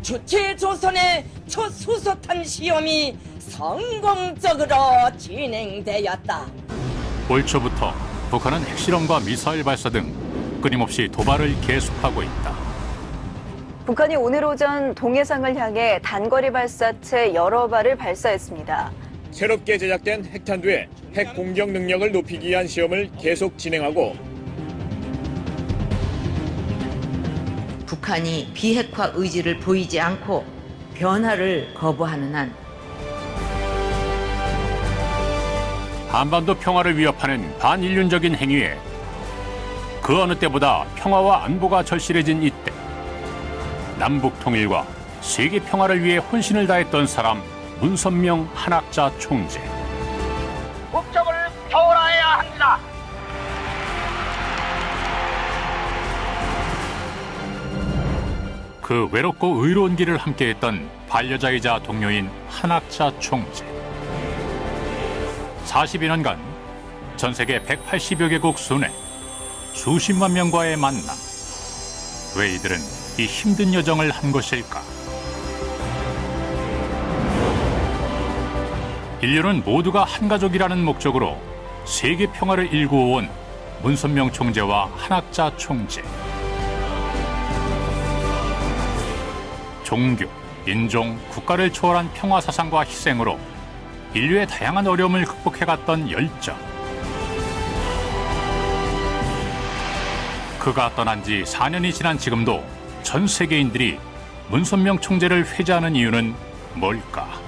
주체조선의 첫 수소탄 시험이 성공적으로 진행되었다. 올 초부터 북한은 핵실험과 미사일 발사 등 끊임없이 도발을 계속하고 있다. 북한이 오늘 오전 동해상을 향해 단거리 발사체 여러 발을 발사했습니다. 새롭게 제작된 핵탄두의 핵 공격 능력을 높이기 위한 시험을 계속 진행하고 북한이 비핵화 의지를 보이지 않고 변화를 거부하는 한 한반도 평화를 위협하는 반인륜적인 행위에 그 어느 때보다 평화와 안보가 절실해진 이때 남북 통일과 세계 평화를 위해 혼신을 다했던 사람 문선명 한학자 총재. 목적을 초월해야 합니다. 그 외롭고 의로운 길을 함께했던 반려자이자 동료인 한학자 총재. 40여 년간 전 세계 180여 개국 순회 수십만 명과의 만남. 왜 이들은 이 힘든 여정을 한 것일까? 인류는 모두가 한 가족이라는 목적으로 세계 평화를 일구어온 문선명 총재와 한학자 총재. 종교, 인종, 국가를 초월한 평화 사상과 희생으로 인류의 다양한 어려움을 극복해갔던 열정. 그가 떠난 지 4년이 지난 지금도 전 세계인들이 문선명 총재를 회자하는 이유는 뭘까?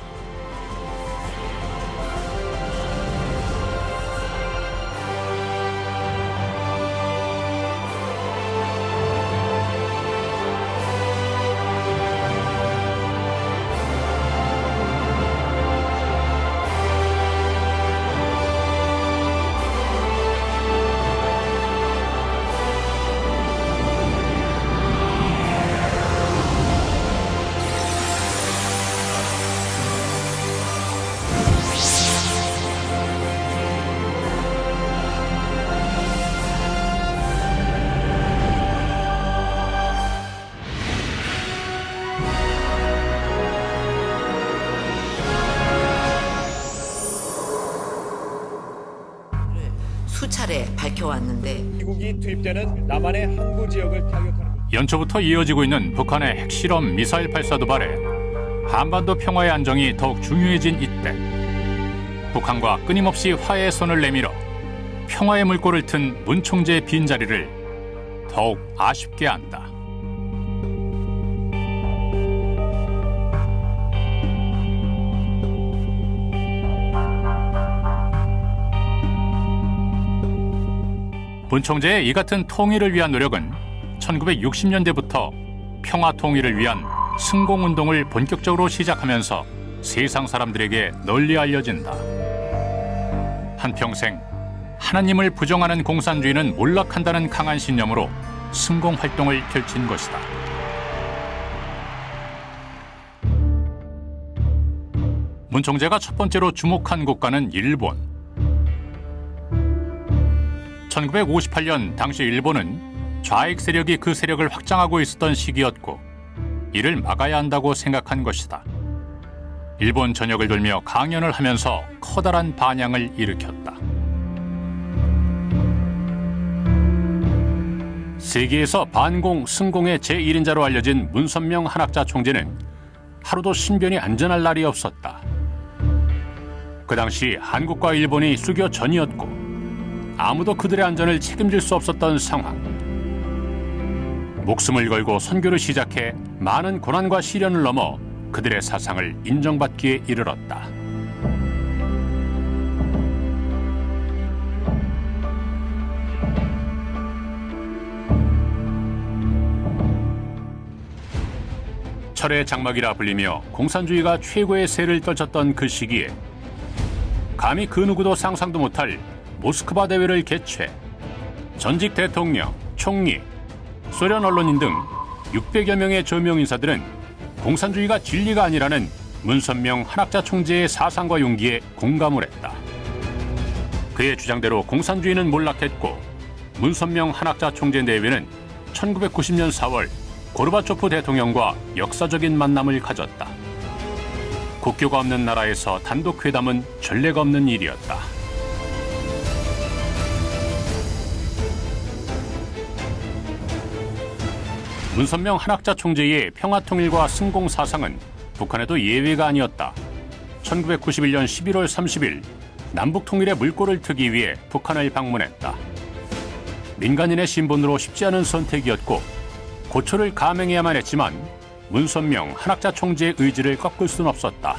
수차례 밝혀왔는데 미국이 투입되는 남한의 항구 지역을 타격하는 연초부터 이어지고 있는 북한의 핵실험 미사일 발사 도발에 한반도 평화의 안정이 더욱 중요해진 이때 북한과 끊임없이 화해의 손을 내밀어 평화의 물꼬를 튼 문 총재의 빈자리를 더욱 아쉽게 한다. 문 총재의 이 같은 통일을 위한 노력은 1960년대부터 평화 통일을 위한 승공운동을 본격적으로 시작하면서 세상 사람들에게 널리 알려진다. 한평생 하나님을 부정하는 공산주의는 몰락한다는 강한 신념으로 승공활동을 펼친 것이다. 문 총재가 첫 번째로 주목한 국가는 일본. 1958년 당시 일본은 좌익 세력이 그 세력을 확장하고 있었던 시기였고 이를 막아야 한다고 생각한 것이다. 일본 전역을 돌며 강연을 하면서 커다란 반향을 일으켰다. 세계에서 반공, 승공의 제1인자로 알려진 문선명 한학자 총재는 하루도 신변이 안전할 날이 없었다. 그 당시 한국과 일본이 수교 전이었고 아무도 그들의 안전을 책임질 수 없었던 상황. 목숨을 걸고 선교를 시작해 많은 고난과 시련을 넘어 그들의 사상을 인정받기에 이르렀다. 철의 장막이라 불리며 공산주의가 최고의 세를 떨쳤던 그 시기에 감히 그 누구도 상상도 못할 모스크바 대회를 개최, 전직 대통령, 총리, 소련 언론인 등 600여 명의 저명 인사들은 공산주의가 진리가 아니라는 문선명 한학자 총재의 사상과 용기에 공감을 했다. 그의 주장대로 공산주의는 몰락했고 문선명 한학자 총재 내외는 1990년 4월 고르바초프 대통령과 역사적인 만남을 가졌다. 국교가 없는 나라에서 단독 회담은 전례가 없는 일이었다. 문선명 한학자 총재의 평화통일과 승공 사상은 북한에도 예외가 아니었다. 1991년 11월 30일 남북 통일의 물꼬를 트기 위해 북한을 방문했다. 민간인의 신분으로 쉽지 않은 선택이었고 고초를 감행해야만 했지만 문선명 한학자 총재의 의지를 꺾을 수는 없었다.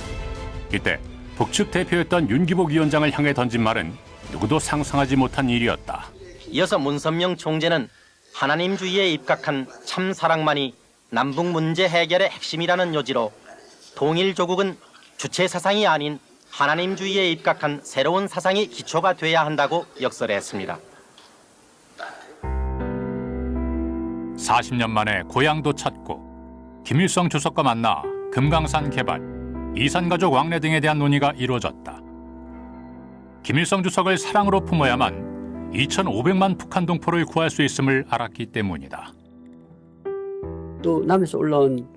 이때 북측 대표였던 윤기복 위원장을 향해 던진 말은 누구도 상상하지 못한 일이었다. 이어서 문선명 총재는 하나님주의에 입각한 참 사랑만이 남북 문제 해결의 핵심이라는 요지로 통일 조국은 주체 사상이 아닌 하나님주의에 입각한 새로운 사상이 기초가 돼야 한다고 역설했습니다. 40년 만에 고향도 찾고 김일성 주석과 만나 금강산 개발, 이산가족 왕래 등에 대한 논의가 이루어졌다. 김일성 주석을 사랑으로 품어야만 2,500만 북한 동포를 구할 수 있음을 알았기 때문이다. 또 남에서 올라온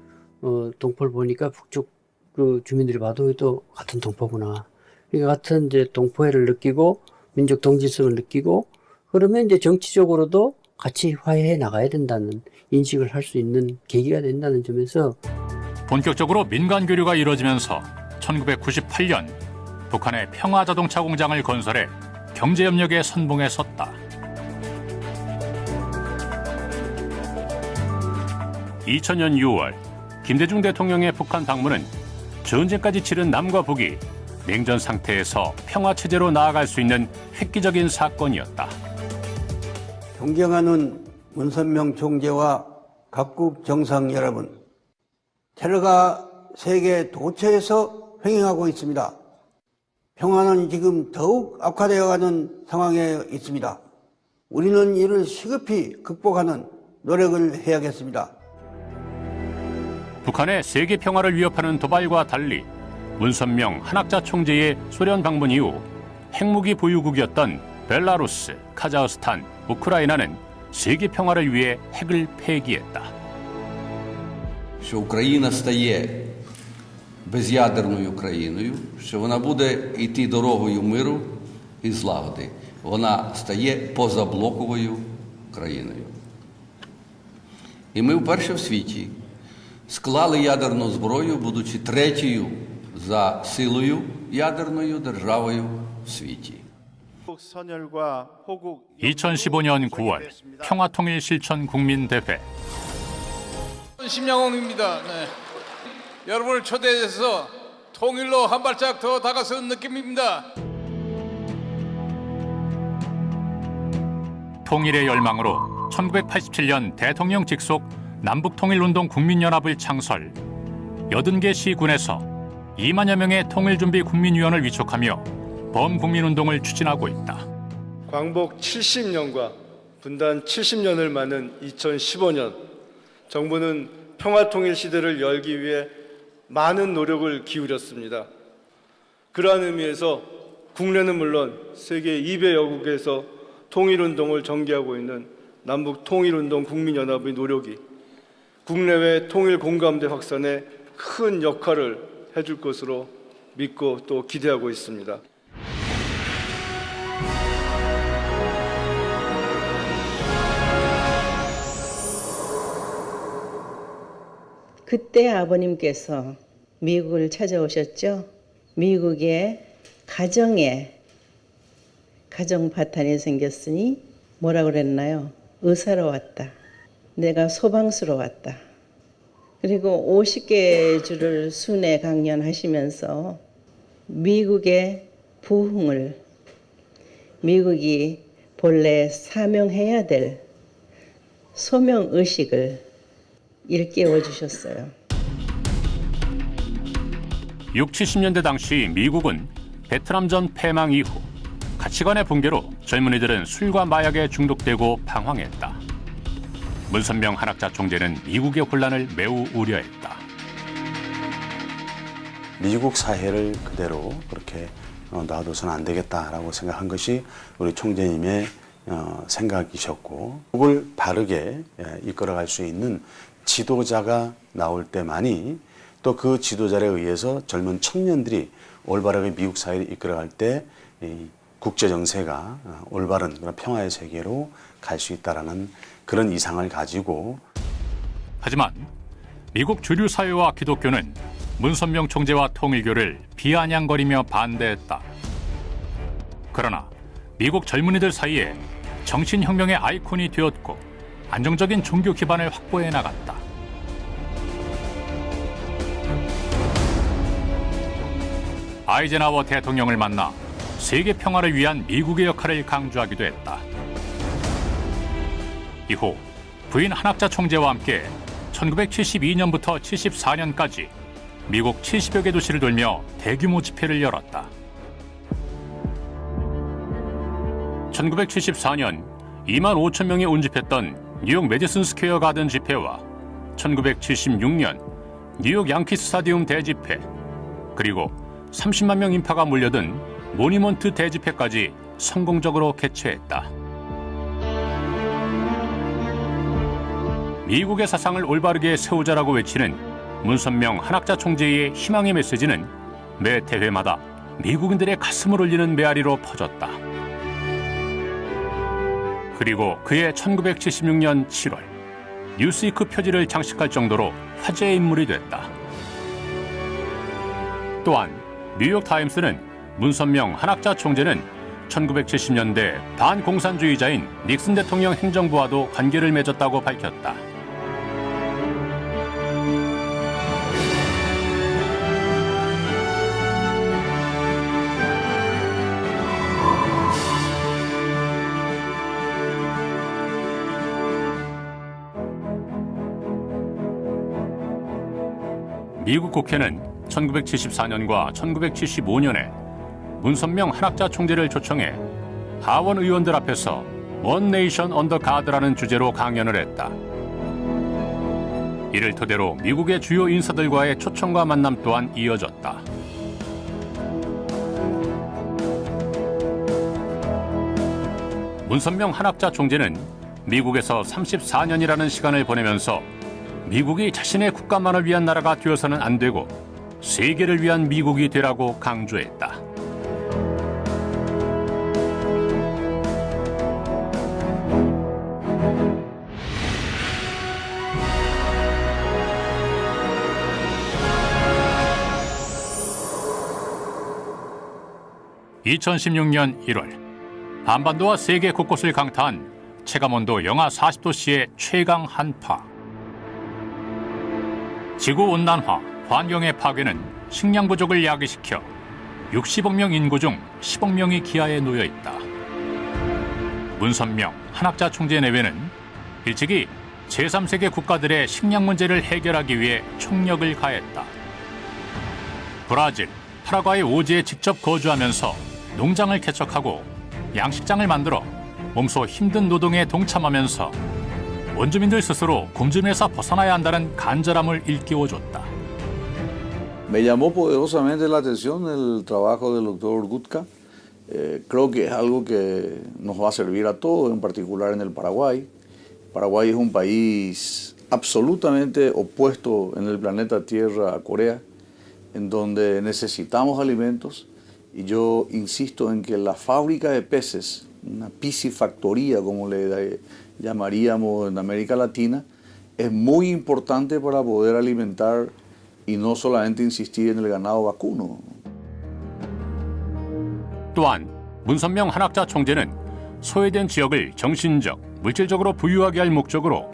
동포를 보니까 북쪽 그 주민들이 봐도 또 같은 동포구나. 그러니까 같은 이제 동포애를 느끼고 민족 동질성을 느끼고 그러면 이제 정치적으로도 같이 화해해 나가야 된다는 인식을 할 수 있는 계기가 된다는 점에서 본격적으로 민간 교류가 이루어지면서 1998년 북한의 평화자동차 공장을 건설해 경제협력의 선봉에 섰다. 2000년 6월 김대중 대통령의 북한 방문은 전쟁까지 치른 남과 북이 냉전 상태에서 평화체제로 나아갈 수 있는 획기적인 사건이었다. 존경하는 문선명 총재와 각국 정상 여러분, 테러가 세계 도처에서 횡행하고 있습니다. 평화는 지금 더욱 악화되어가는 상황에 있습니다. 우리는 이를 시급히 극복하는 노력을 해야겠습니다. 북한의 세계 평화를 위협하는 도발과 달리 문선명 한학자 총재의 소련 방문 이후 핵무기 보유국이었던 벨라루스, 카자흐스탄, 우크라이나는 세계 평화를 위해 핵을 폐기했다. Що Україна стає без'ядерною країною, що вона буде йти дорогою миру і злагоди. Вона стає позаблоковою країною. І ми вперше в світі склали ядерну зброю, будучи третьою за силою ядерною державою в світі. 2015년 9월 평화통일 실천 국민대회. 심양홍입니다. 네. 여러분을 초대해서 통일로 한 발짝 더 다가서는 느낌입니다. 통일의 열망으로 1987년 대통령 직속 남북통일운동 국민연합을 창설, 80개 시군에서 2만여 명의 통일준비 국민위원을 위촉하며 범국민운동을 추진하고 있다. 광복 70년과 분단 70년을 맞는 2015년, 정부는 평화통일 시대를 열기 위해 많은 노력을 기울였습니다. 그러한 의미에서 국내는 물론 세계 200여국에서 통일운동을 전개하고 있는 남북통일운동 국민연합의 노력이 국내외 통일 공감대 확산에 큰 역할을 해줄 것으로 믿고 또 기대하고 있습니다. 그때 아버님께서 미국을 찾아오셨죠. 미국의 가정 파탄이 생겼으니 뭐라 그랬나요? 의사로 왔다. 내가 소방수로 왔다. 그리고 50개 주를 순회 강연하시면서 미국의 부흥을, 미국이 본래 사명해야 될 소명의식을 일깨워 주셨어요. 60, 70년대 당시 미국은 베트남전 패망 이후 가치관의 붕괴로 젊은이들은 술과 마약에 중독되고 방황했다. 문선명 한학자 총재는 미국의 혼란을 매우 우려했다. 미국 사회를 그대로 그렇게 놔둬서는 안 되겠다라고 생각한 것이 우리 총재님의 생각이셨고, 그걸 바르게 이끌어갈 수 있는 지도자가 나올 때만이 또 그 지도자에 의해서 젊은 청년들이 올바르게 미국 사회를 이끌어갈 때 이 국제 정세가 올바른 그런 평화의 세계로 갈 수 있다라는 그런 이상을 가지고. 하지만 미국 주류 사회와 기독교는 문선명 총재와 통일교를 비아냥거리며 반대했다. 그러나 미국 젊은이들 사이에 정신혁명의 아이콘이 되었고 안정적인 종교 기반을 확보해 나갔다. 아이젠하워 대통령을 만나 세계 평화를 위한 미국의 역할을 강조하기도 했다. 이후 부인 한학자 총재와 함께 1972년부터 74년까지 미국 70여 개 도시를 돌며 대규모 집회를 열었다. 1974년 2만 5천 명이 운집했던 뉴욕 매디슨 스퀘어 가든 집회와 1976년 뉴욕 양키 스타디움 대집회, 그리고 30만 명 인파가 몰려든 모니먼트 대집회까지 성공적으로 개최했다. 미국의 사상을 올바르게 세우자라고 외치는 문선명 한학자 총재의 희망의 메시지는 매 대회마다 미국인들의 가슴을 울리는 메아리로 퍼졌다. 그리고 그해 1976년 7월 뉴스위크 표지를 장식할 정도로 화제의 인물이 됐다. 또한 뉴욕타임스는 문선명 한학자 총재는 1970년대 반공산주의자인 닉슨 대통령 행정부와도 관계를 맺었다고 밝혔다. 미국 국회는 1974년과 1975년에 문선명 한학자 총재를 초청해 하원 의원들 앞에서 원 네이션 언더 가드라는 주제로 강연을 했다. 이를 토대로 미국의 주요 인사들과의 초청과 만남 또한 이어졌다. 문선명 한학자 총재는 미국에서 34년이라는 시간을 보내면서 미국이 자신의 국가만을 위한 나라가 되어서는 안 되고 세계를 위한 미국이 되라고 강조했다. (2016년 1월) 한반도와 세계 곳곳을 강타한 체감온도 영하 40도씨의 최강 한파. 지구온난화, 환경의 파괴는 식량 부족을 야기시켜 60억 명 인구 중 10억 명이 기아에 놓여 있다. 문선명 한학자 총재 내외는 일찍이 제3세계 국가들의 식량 문제를 해결하기 위해 총력을 가했다. 브라질, 파라과이 오지에 직접 거주하면서 농장을 개척하고 양식장을 만들어 몸소 힘든 노동에 동참하면서 원주민들 스스로 굶주림에서 벗어나야 한다는 간절함을 일깨워줬다. Me llamó poderosamente la atención el trabajo del doctor Gutka. Creo que es algo que nos va a servir a todos, en particular en el Paraguay. Paraguay es un país absolutamente opuesto en el planeta Tierra a Corea, en donde necesitamos alimentos. Y yo insisto en que la fábrica de peces, una piscifactoría como le llamaríamos en América Latina, es muy importante para poder alimentar y no solamente insistir en el ganado vacuno. 또한 문선명 한학자 총재는 소외된 지역을 정신적, 물질적으로 부유하게 할 목적으로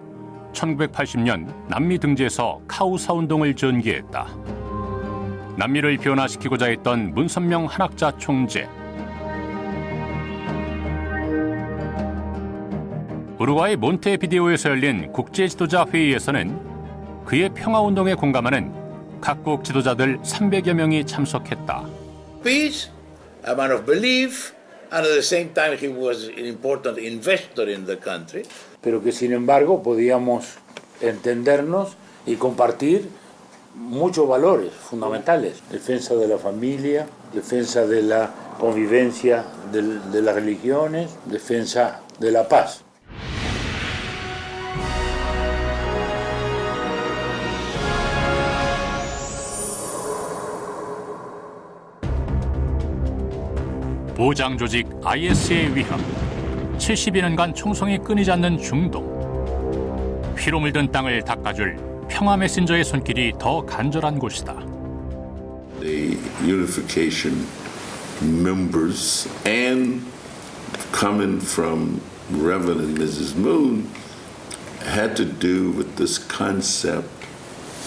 1980년 남미 등지에서 카우사 운동을 전개했다. 남미를 변화시키고자 했던 문선명 한학자 총재. 우루과이 몬테비데오에서 열린 국제 지도자 회의에서는 그의 평화운동에 공감하는 각국 지도자들 300여 명이 참석했다. Peace, a man of belief, and at the same time he was an important investor in the country. Pero que sin embargo podíamos entendernos y compartir muchos valores fundamentales. Defensa de la familia, defensa de la convivencia de las religiones, defensa de la paz. 보장 조직 IS의 위협, 70여 년간 총성이 끊이지 않는 중동. 피로 물든 땅을 닦아줄 평화 메신저의 손길이 더 간절한 곳이다. The unification members and coming from Reverend and Mrs. Moon had to do with this concept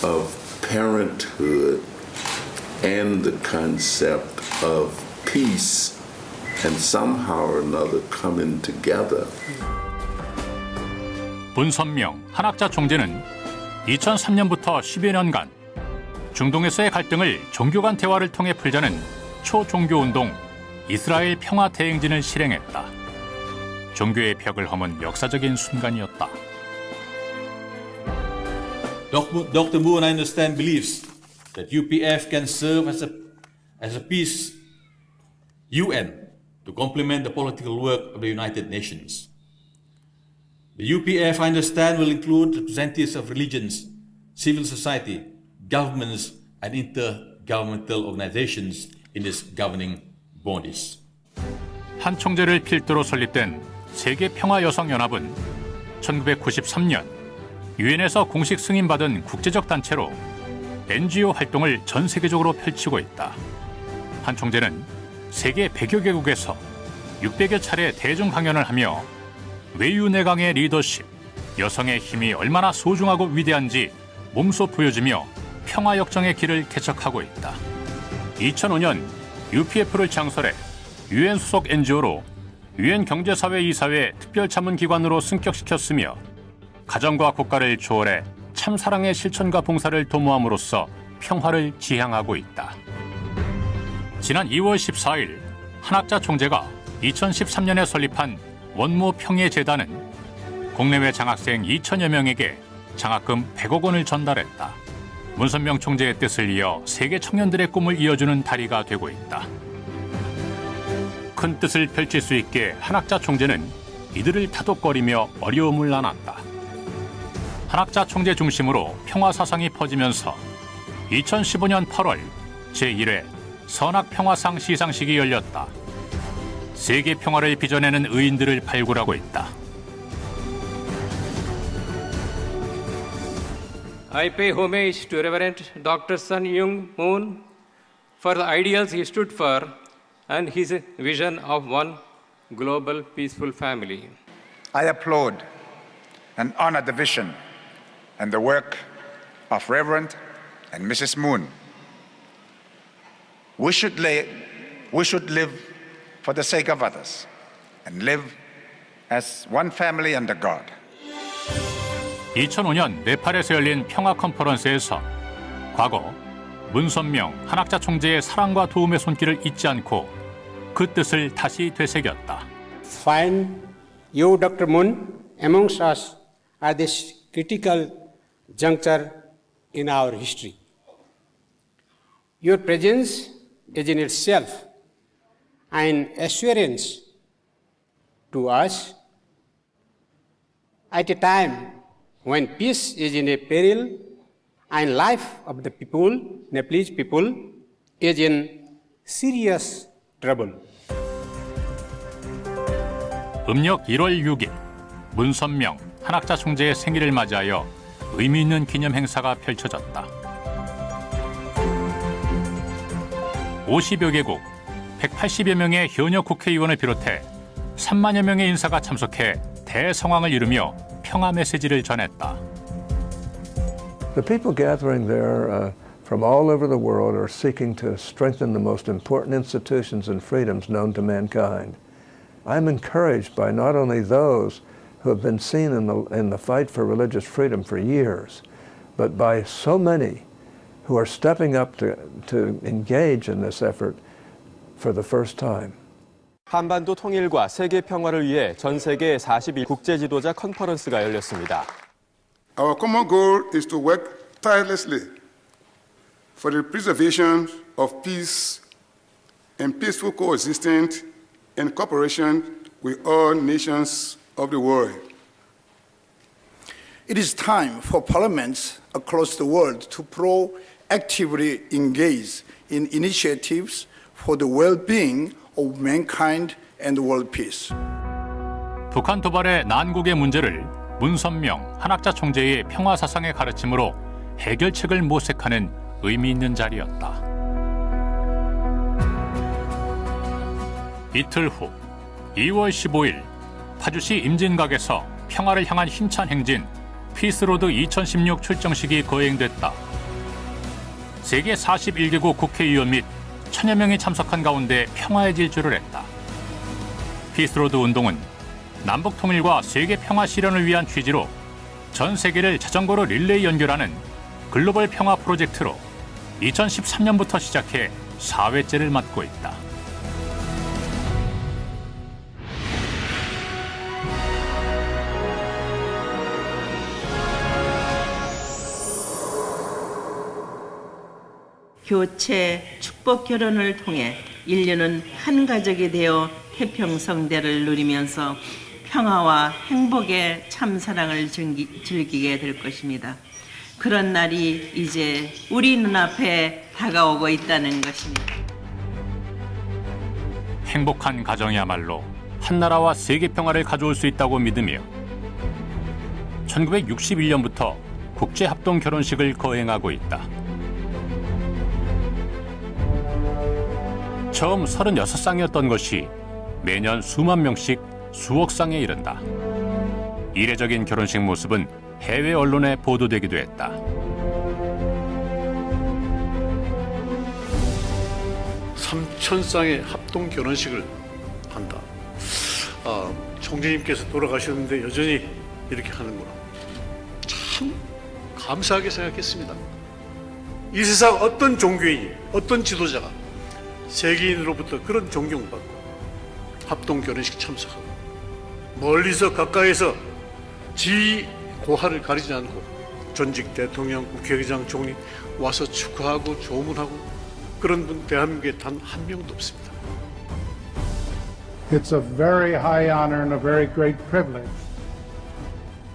of parenthood and the concept of peace and somehow or another coming together. 문선명 한학자 총재는 2003년부터 10여 년간 중동에서의 갈등을 종교 간 대화를 통해 풀자는 초종교운동 이스라엘 평화 대행진을 실행했다. 종교의 벽을 허문 역사적인 순간이었다. Dr. Moon, I understand, believes that UPF can serve as a peace UN to complement the political work of the United Nations. The UPF, I understand, will include representatives of religions, civil society, governments, and intergovernmental organizations in its governing bodies. 한 총재를 필두로 설립된 세계평화여성연합은 1993년 유엔에서 공식 승인받은 국제적 단체로 NGO 활동을 전 세계적으로 펼치고 있다. 한 총재는 세계 100여 개국에서 600여 차례 대중 강연을 하며 외유내강의 리더십, 여성의 힘이 얼마나 소중하고 위대한지 몸소 보여주며 평화역정의 길을 개척하고 있다. 2005년 UPF를 창설해 유엔 소속 NGO로 유엔 경제사회 이사회 특별자문기관으로 승격시켰으며 가정과 국가를 초월해 참사랑의 실천과 봉사를 도모함으로써 평화를 지향하고 있다. 지난 2월 14일 한학자 총재가 2013년에 설립한 원모 평예재단은 국내외 장학생 2천여 명에게 장학금 100억 원을 전달했다. 문선명 총재의 뜻을 이어 세계 청년들의 꿈을 이어주는 다리가 되고 있다. 큰 뜻을 펼칠 수 있게 한학자 총재는 이들을 다독거리며 어려움을 나눴다. 한학자 총재 중심으로 평화 사상이 퍼지면서 2015년 8월 제1회 선학평화상 시상식이 열렸다. 세계 평화를 빚어내는 의인들을 발굴하고 있다. I pay homage to Reverend Dr. Sun Myung Moon for the ideals he stood for and his vision of one global peaceful family. I applaud and honor the vision and the work of Reverend and Mrs. Moon. We should live for the sake of others and live as one family under God. 2005년 네팔에서 열린 평화 컨퍼런스에서 과거 문선명 한학자 총재의 사랑과 도움의 손길을 잊지 않고 그 뜻을 다시 되새겼다. Find you, Dr. Moon, amongst us at this critical juncture in our history. Your presence is in itself an assurance to us at a time when peace is in a peril and life of the people, Nepalese people, is in serious trouble. 음력 1월 6일 문선명 한학자 총재의 생일을 맞이하여 의미 있는 기념 행사가 펼쳐졌다. 50여 개국 180여 명의 현역 국회의원을 비롯해 3만여 명의 인사가 참석해 대성황을 이루며 평화 메시지를 전했다. The people gathering there from all over the world are seeking to strengthen the most important institutions and freedoms known to mankind. I'm encouraged by not only those who have been seen in the fight for religious freedom for years, but by so many who are stepping up to engage in this effort for the first time. 한반도 통일과 세계 평화를 위해 전 세계 41 국제 지도자 컨퍼런스가 열렸습니다. Our common goal is to work tirelessly for the preservation of peace and peaceful coexistence and cooperation with all nations of the world. It is time for parliaments across the world to proactively engage in initiatives for the well-being of mankind and world peace. 북한 도발의 난국의 문제를 문선명 한학자 총재의 평화 사상의 가르침으로 해결책을 모색하는 의미 있는 자리였다. 이틀 후 2월 15일 파주시 임진각에서 평화를 향한 힘찬 행진 피스로드 2016 출정식이 거행됐다. 세계 41개국 국회의원 및 1000여 명이 참석한 가운데 평화의 질주를 했다. 피스로드 운동은 남북 통일과 세계 평화 실현을 위한 취지로 전 세계를 자전거로 릴레이 연결하는 글로벌 평화 프로젝트로 2013년부터 시작해 4회째를 맞고 있다. 교체, 축복 결혼을 통해 인류는 한 가족이 되어 태평성대를 누리면서 평화와 행복의 참사랑을 즐기게 될 것입니다. 그런 날이 이제 우리 눈앞에 다가오고 있다는 것입니다. 행복한 가정이야말로 한나라와 세계 평화를 가져올 수 있다고 믿으며 1961년부터 국제합동 결혼식을 거행하고 있다. 처음 36쌍이었던 것이 매년 수만 명씩 수억 쌍에 이른다. 이례적인 결혼식 모습은 해외 언론에 보도되기도 했다. (3,000쌍의) 합동 결혼식을 한다. 총재님께서 돌아가셨는데 여전히 이렇게 하는구나. 참 감사하게 생각했습니다. 이 세상 어떤 종교인이, 어떤 지도자가 세계인으로부터 그런 존경받고 합동 결혼식 참석하고 멀리서 가까이서 지 고하를 가리지 않고 전직 대통령, 국회의장, 총리 와서 축하하고 조문하고 그런 분 대한민국에 단 한 명도 없습니다. It's a very high honor and a very great privilege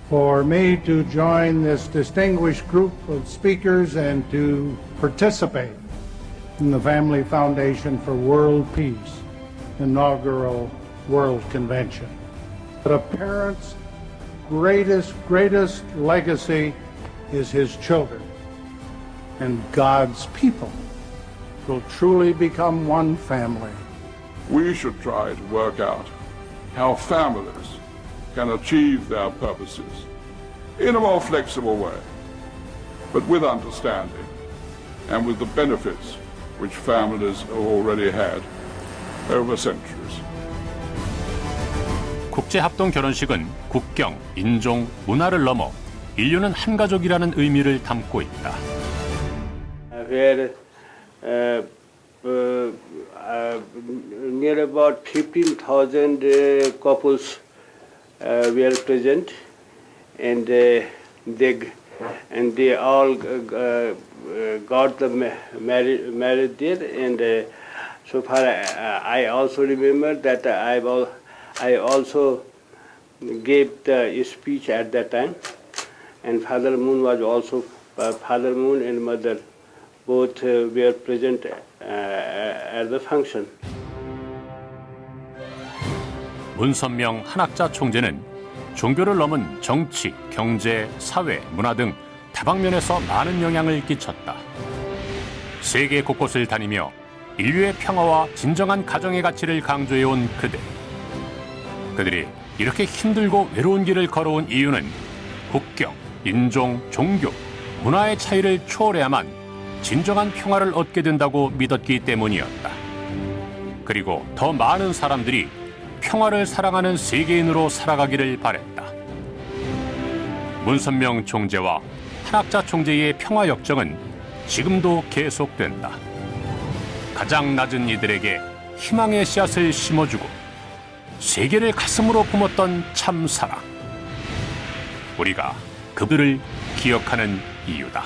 for me to join this distinguished group of speakers and to participate in the Family Foundation for World Peace inaugural World Convention. But a parent's greatest legacy is his children, and God's people will truly become one family. We should try to work out how families can achieve their purposes in a more flexible way, but with understanding and with the benefits which families have already had over centuries. 국제합동 결혼식은 국경, 인종, 문화를 넘어 인류는 한 가족이라는 의미를 담고 있다. Where near about 15,000 couples were present, and they all got the married there. And so far, I also remember that I also gave the speech at that time, and Father Moon was also Father Moon and Mother both were present at the function. 문선명 한학자 총재는 종교를 넘은 정치, 경제, 사회, 문화 등 다방면에서 많은 영향을 끼쳤다. 세계 곳곳을 다니며 인류의 평화와 진정한 가정의 가치를 강조해온 그들. 그들이 이렇게 힘들고 외로운 길을 걸어온 이유는 국경, 인종, 종교, 문화의 차이를 초월해야만 진정한 평화를 얻게 된다고 믿었기 때문이었다. 그리고 더 많은 사람들이 평화를 사랑하는 세계인으로 살아가기를 바랬다. 문선명 총재와 한학자 총재의 평화 역정은 지금도 계속된다. 가장 낮은 이들에게 희망의 씨앗을 심어주고 세계를 가슴으로 품었던 참 사랑. 우리가 그들을 기억하는 이유다.